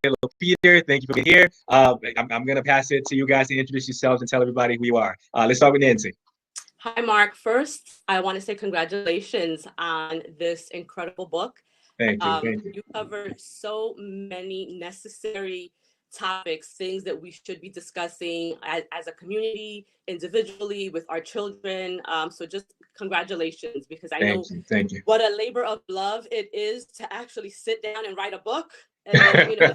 Hello, Peter. Thank you for being here. I'm going to pass it to you guys to introduce yourselves and tell everybody who you are. Let's start with Nancy. Hi, Mark. First, I want to say congratulations on this incredible book. Thank you. Thank you. You cover so many necessary topics, things that we should be discussing as a community, individually, with our children. So just congratulations, because I know Thank you. what a labor of love it is to actually sit down and write a book and then,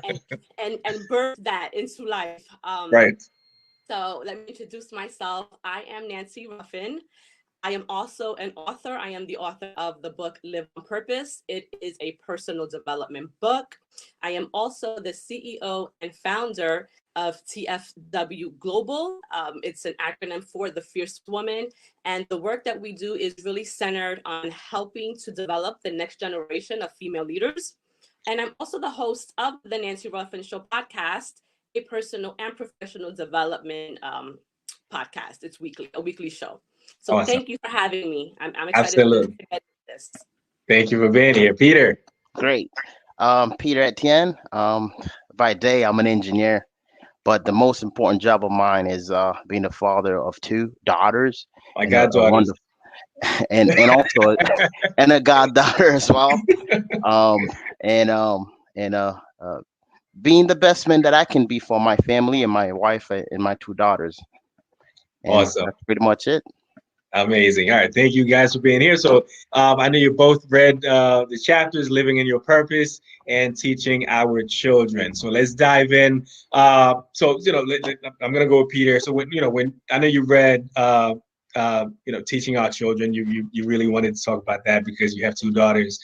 and birth that into life. Right. So let me introduce myself. I am Nancy Ruffin. I am also an author. I am the author of the book Live on Purpose. It is a personal development book. I am also the CEO and founder of TFW Global. It's an acronym for the Fierce Woman. And the work that we do is really centered on helping to develop the next generation of female leaders. And I'm also the host of the Nancy Ruffin Show podcast, a personal and professional development podcast. It's a weekly show. So awesome. Thank you for having me. I'm excited Absolutely. to get this. Thank you for being here, Peter. Great. Peter Etienne. By day, I'm an engineer, but the most important job of mine is being the father of 2 daughters. My goddaughters. And also and a goddaughter as well. Being the best man that I can be for my family and my wife and my 2 daughters. And awesome. That's pretty much it. Amazing. All right. Thank you guys for being here. So I know you both read the chapters, Living in Your Purpose and Teaching Our Children. So let's dive in. I'm going to go with Peter. So when I know you read, Teaching Our Children, you really wanted to talk about that because you have 2 daughters.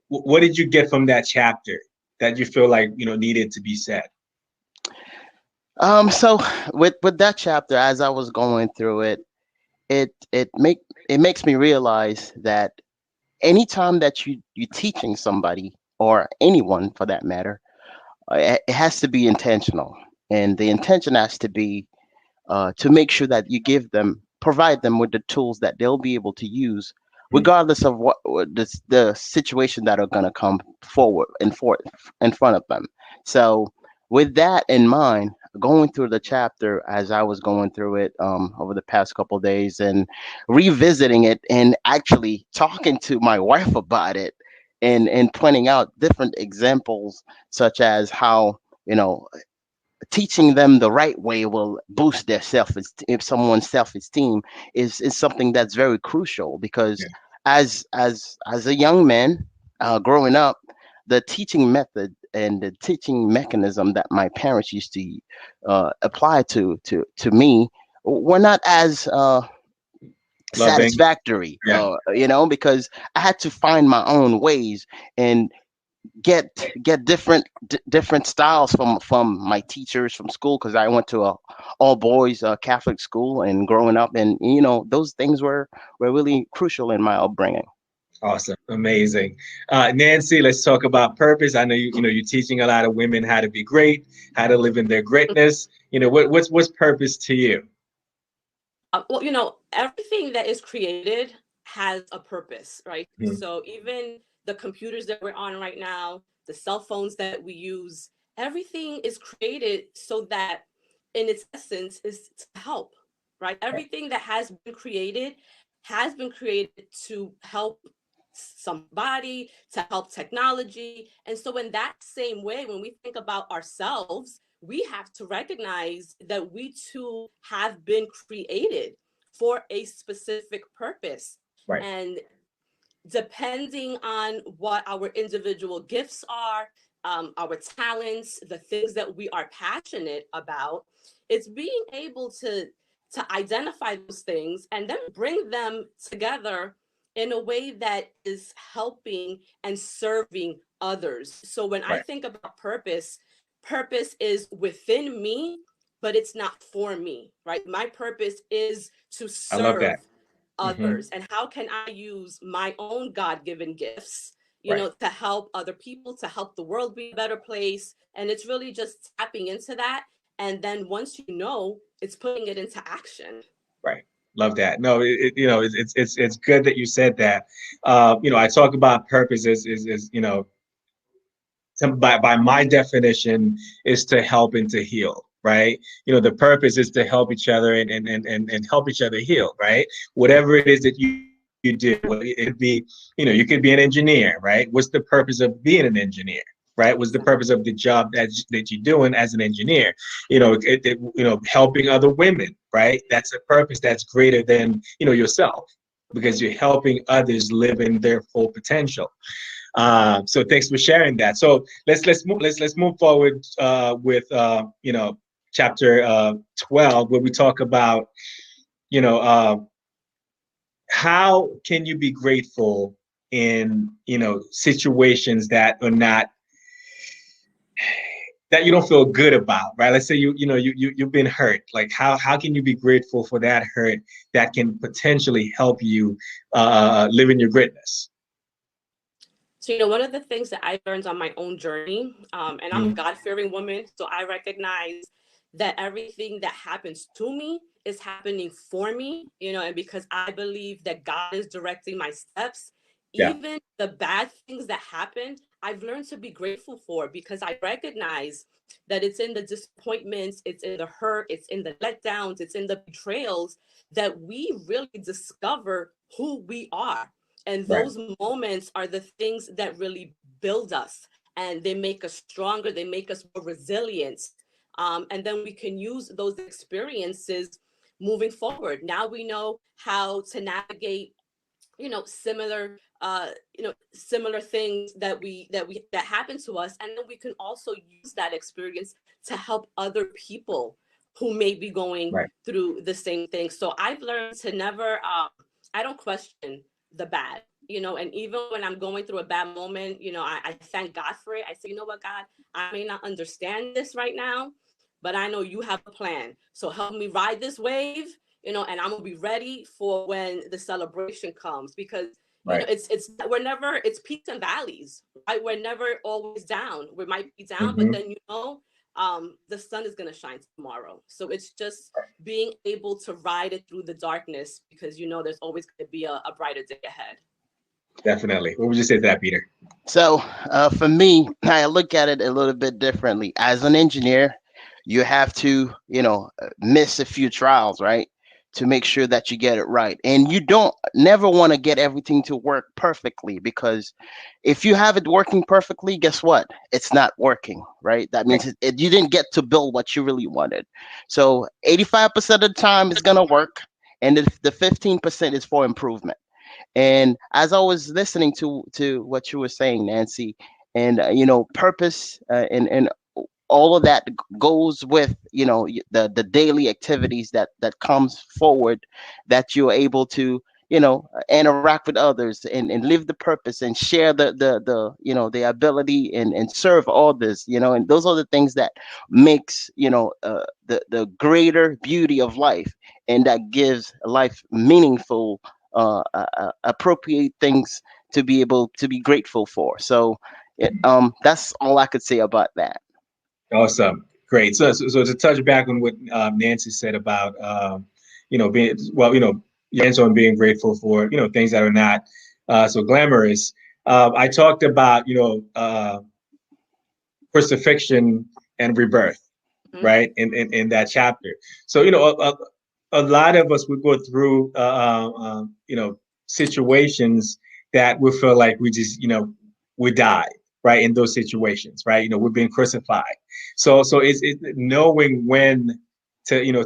What did you get from that chapter that you feel like, needed to be said? So with that chapter, as I was going through it, it makes me realize that anytime that you're teaching somebody, or anyone for that matter, it has to be intentional, and the intention has to be to make sure that you provide them with the tools that they'll be able to use, regardless of what the situation that are going to come forward in front of them. So with that in mind, going through the chapter as I was going through it over the past couple of days and revisiting it and actually talking to my wife about it and pointing out different examples, such as how, teaching them the right way will boost their someone's self-esteem is something that's very crucial, because as a young man growing up, the teaching method and the teaching mechanism that my parents used to apply to me were not as satisfactory, because I had to find my own ways and get different styles from my teachers from school, because I went to a all boys Catholic school and growing up, and those things were really crucial in my upbringing. Awesome. Amazing. Nancy, let's talk about purpose. I know you're teaching a lot of women how to be great, how to live in their greatness. What's purpose to you? Well, everything that is created has a purpose, right? Mm-hmm. So even the computers that we're on right now, the cell phones that we use, everything is created so that in its essence is to help, right? Everything that has been created to help somebody, to help technology. And so in that same way, when we think about ourselves, we have to recognize that we too have been created for a specific purpose. Right. And depending on what our individual gifts are, our talents, the things that we are passionate about, it's being able to identify those things and then bring them together in a way that is helping and serving others. So when I think about purpose is within me, but it's not for me, right? My purpose is to serve others. And how can I use my own God-given gifts, to help other people, to help the world be a better place? And it's really just tapping into that. And then once it's putting it into action. Right. Love that. No, it's good that you said that. I talk about purpose as by my definition, is to help and to heal, right? The purpose is to help each other and help each other heal, right? Whatever it is that you do, it could be, you could be an engineer, right? What's the purpose of being an engineer? Right? What's the purpose of the job that you're doing as an engineer? Helping other women, right? That's a purpose that's greater than, yourself, because you're helping others live in their full potential. So thanks for sharing that. So let's move forward with chapter 12, where we talk about you know how can you be grateful in situations that are not, that you don't feel good about, right? Let's say you've been hurt. Like how can you be grateful for that hurt that can potentially help you live in your greatness? So, one of the things that I learned on my own journey, and I'm a Mm. God-fearing woman, so I recognize that everything that happens to me is happening for me, and because I believe that God is directing my steps, Yeah. even the bad things that happen, I've learned to be grateful for, because I recognize that it's in the disappointments, it's in the hurt, it's in the letdowns, it's in the betrayals that we really discover who we are. And Right. those moments are the things that really build us, and they make us stronger, they make us more resilient. And then we can use those experiences moving forward. Now we know how to navigate, similar similar things that happen to us, and then we can also use that experience to help other people who may be going Right. through the same thing. So I've learned to never I don't question the bad, and even when I'm going through a bad moment, I thank God for it. I say, you know what, God, I may not understand this right now, but I know you have a plan, so help me ride this wave, and I'm gonna be ready for when the celebration comes, because Right. it's peaks and valleys, right? We're never always down. We might be down, but Hmm. then the sun is gonna shine tomorrow. So it's just being able to ride it through the darkness, because there's always gonna be a brighter day ahead. Definitely. What would you say to that, Peter? So for me, I look at it a little bit differently. As an engineer, you have to, miss a few trials, right? To make sure that you get it right. And you don't never want to get everything to work perfectly, because if you have it working perfectly, guess what? It's not working, right? That Right. means you didn't get to build what you really wanted. So 85% of the time is going to work. And the 15% is for improvement. And as I was listening to what you were saying, Nancy, and purpose, and all of that goes with the daily activities that comes forward, that you're able to interact with others, and live the purpose, and share the ability, and serve others, and those are the things that makes the greater beauty of life, and that gives life meaningful, appropriate things to be able to be grateful for. So that's all I could say about that. Awesome. Great. So to touch back on what Nancy said about, being, well, your answer on being grateful for, things that are not so glamorous. I talked about, crucifixion and rebirth, Mhm. right? In that chapter. So, a lot of us would go through, situations that we feel like we just, we die, right? In those situations, right? We're being crucified. So it's knowing when to go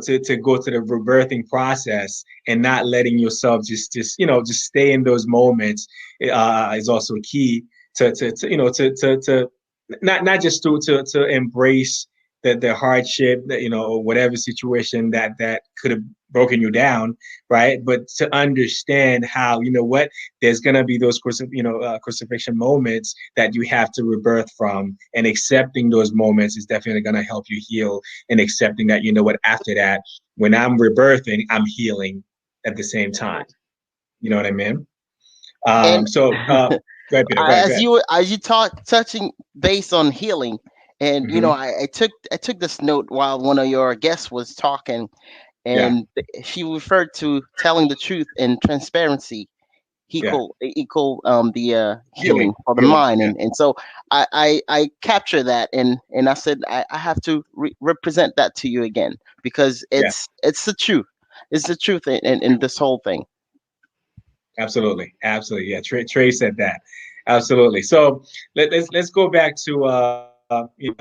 to the rebirthing process, and not letting yourself just stay in those moments is also key to not just to embrace the hardship, that or whatever situation that could have broken you down, right? But to understand how, what, there's gonna be those crucifixion moments that you have to rebirth from, and accepting those moments is definitely gonna help you heal, and accepting that, what, after that, when I'm rebirthing, I'm healing at the same time. You know what I mean? And Go ahead, Peter. Go ahead. Go ahead. as you talk touching base on healing, and Hmm. I took this note while one of your guests was talking, Yeah. and she referred to telling the truth and transparency. equal the healing Healing, for the healing. mind. Yeah, And so I capture that, and I said I have to represent that to you again, because yeah, it's the truth. It's the truth in this whole thing. absolutely, absolutely. Yeah, Trey said that. Absolutely. So let's go back to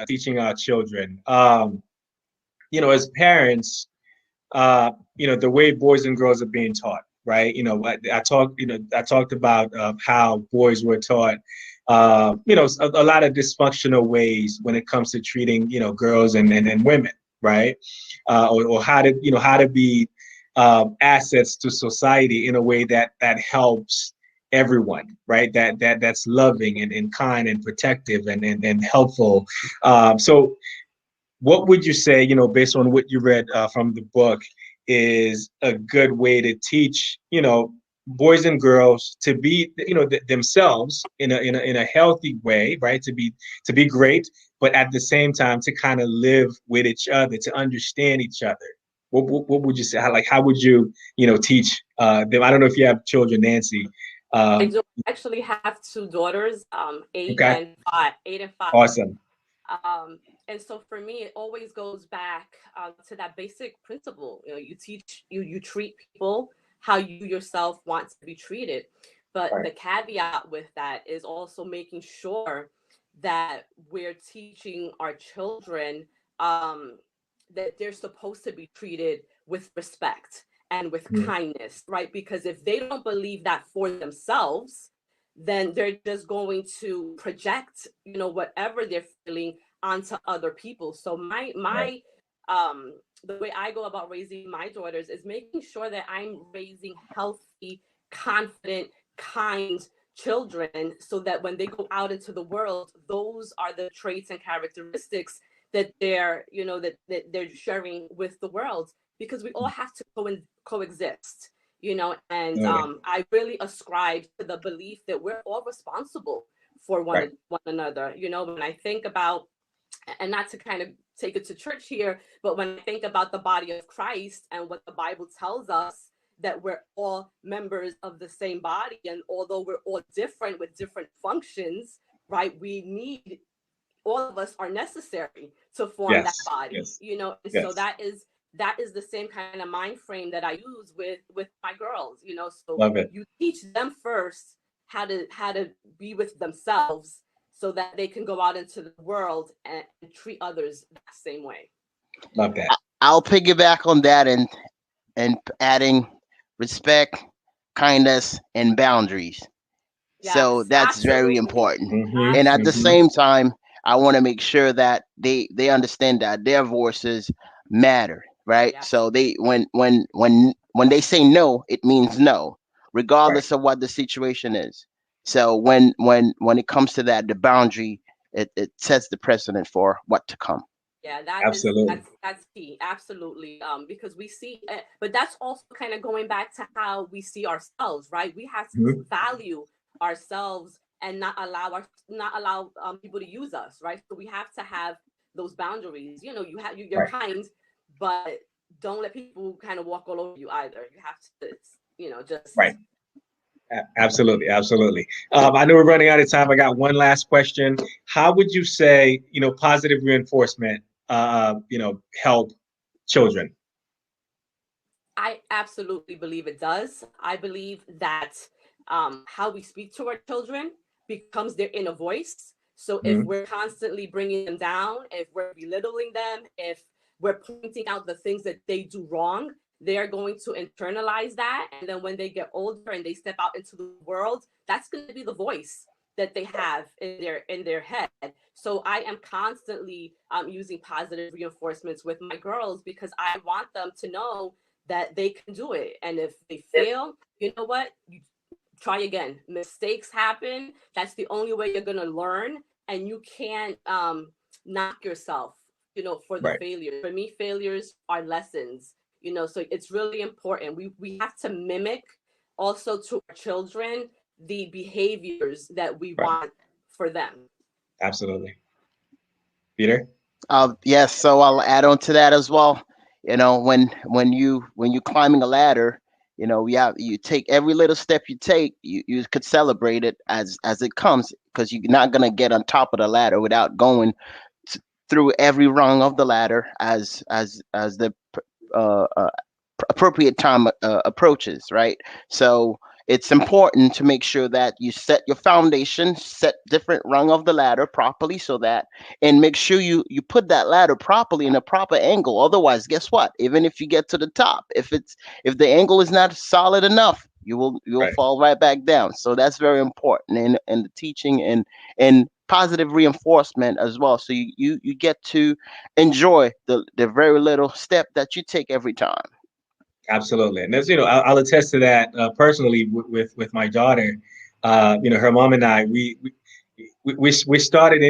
teaching our children. As parents, the way boys and girls are being taught, right? I talked about how boys were taught, a lot of dysfunctional ways when it comes to treating, girls and women, right? Or how to be assets to society in a way that helps everyone, right? That's loving and kind and protective and helpful. So what would you say, based on what you read from the book, is a good way to teach, boys and girls to be, themselves in a healthy way, right? To be great, but at the same time to kind of live with each other, to understand each other. What would you say? How would you, teach them? I don't know if you have children, Nancy. I Um, do actually have two daughters, eight okay, and five, 8 and 5. awesome. And so for me, it always goes back to that basic principle. You teach you treat people how you yourself want to be treated. But Right. the caveat with that is also making sure that we're teaching our children that they're supposed to be treated with respect and with Mhm. kindness, right? Because if they don't believe that for themselves, then they're just going to project, whatever they're feeling onto other people. So Right. the way I go about raising my daughters is making sure that I'm raising healthy, confident, kind children, so that when they go out into the world, those are the traits and characteristics that that they're sharing with the world, because we all have to coexist, and Absolutely. I really ascribe to the belief that we're all responsible for Right. one another. When I think about, and not to kind of take it to church here, but when I think about the body of Christ and what the Bible tells us, that we're all members of the same body, and although we're all different with different functions, right, we need, all of us are necessary to form that Yes. body, Yes. and so Yes. that is the same kind of mind frame that I use with my girls. So Love it. you teach them first how to be with themselves, so that they can go out into the world and treat others that same way. Love that. I'll piggyback on that, and adding respect, kindness, and boundaries. So Yes, that's very absolutely. important. Mm-hmm. And at the Absolutely. Mm-hmm. same time, I want to make sure that they understand that their voices matter, right? Yes. So they when they say no, it means no, Right. regardless of what the situation is. So when it comes to that, the boundary, it sets the precedent for what to come. Yeah, that is Absolutely. that's key. Absolutely. Because we see, but that's also kind of going back to how we see ourselves, right? We have to Mm-hmm. value ourselves and not allow people to use us, right? So we have to have those boundaries. You're Right. kind, but don't let people kind of walk all over you either. You have to, Right. just. Absolutely. Absolutely. I know we're running out of time. I got one last question. How would you say, positive reinforcement, help children? I absolutely believe it does. I believe that how we speak to our children becomes their inner voice. So if Mm-hmm. we're constantly bringing them down, if we're belittling them, if we're pointing out the things that they do wrong, they're going to internalize that. And then when they get older and they step out into the world, that's going to be the voice that they have in their head. So I am constantly using positive reinforcements with my girls, because I want them to know that they can do it. And if they fail, you know what? You try again. Mistakes happen. That's the only way you're gonna learn. And you can't knock yourself, for the Right. failure. For me, failures are lessons. So it's really important. We have to mimic also to our children the behaviors that we Right. want for them. Absolutely. Peter? Yes, so I'll add on to that as well. When you climbing a ladder, you take every little step you take, you could celebrate it as it comes, because you're not gonna get on top of the ladder without going through every rung of the ladder as the uh, uh, appropriate time approaches, right? So it's important to make sure that you set your foundation, set different rung of the ladder properly, so that, and make sure you put that ladder properly in a proper angle. Otherwise, guess what? Even if you get to the top, if the angle is not solid enough, you'll Right. fall right back down. So that's very important in the teaching and positive reinforcement as well. So you get to enjoy the very little step that you take every time. Absolutely, and that's, I'll attest to that personally with my daughter. Her mom and I, we started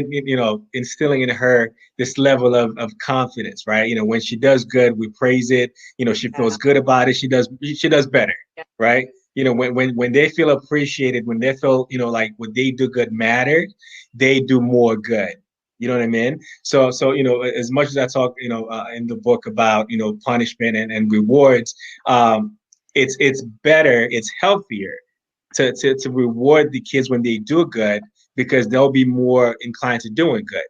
instilling in her this level of confidence, right? When she does good, we praise it. She feels good about it. She does better, Yeah. right? When they feel appreciated, when they feel like what they do good mattered, they do more good. You know what I mean? So as much as I talk, in the book about punishment and rewards, it's better, it's healthier to reward the kids when they do good, because they'll be more inclined to doing good.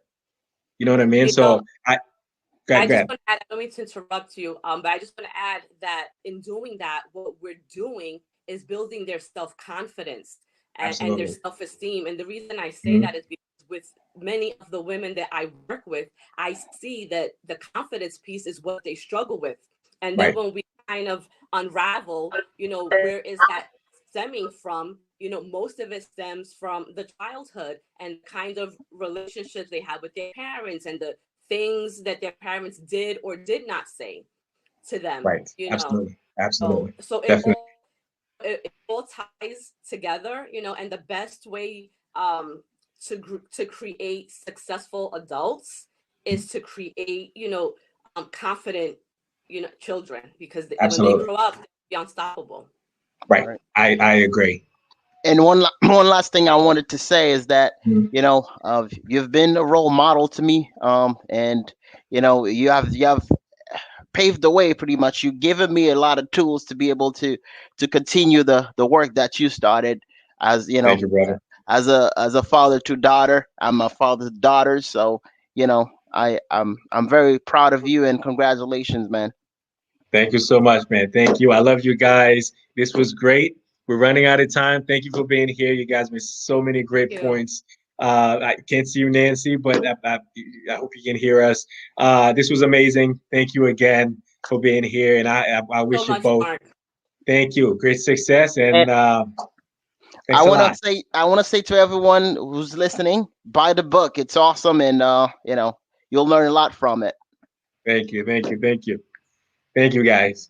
You know what I mean? You know, So go I ahead, go just ahead. want to add, I don't mean to interrupt you, but I just want to add that in doing that, what we're doing is building their self-confidence and their Absolutely. self-esteem. And the reason I say Hmm. that is because with many of the women that I work with, I see that the confidence piece is what they struggle with. And then Right. when we kind of unravel, where is that stemming from? Most of it stems from the childhood and kind of relationships they had with their parents and the things that their parents did or did not say to them. Right. Absolutely. So Absolutely. so Definitely. it all ties together, and the best way to create successful adults is to create, confident, children, because when they Absolutely. grow up, they'll be unstoppable. Right. Right. I agree. And one last thing I wanted to say is that, Mhm. you've been a role model to me, and you have paved the way pretty much. You've given me a lot of tools to be able to continue the work that you started. As you know, Thank you, brother. as a father to daughter, I'm a father's daughter, so I'm very proud of you, and congratulations, man. Thank you so much, man. Thank you. I love you guys. This was great. We're running out of time. Thank you for being here. You guys made so many great Thank you points. I can't see you, Nancy, but I hope you can hear us. This was amazing. Thank you again for being here, and I so wish you much, both Mark. thank you, great success, And and I thanks a want to lot. say I want to say to everyone who's listening, buy the book. It's awesome, and you'll learn a lot from it. Thank you, thank you, thank you, thank you, guys.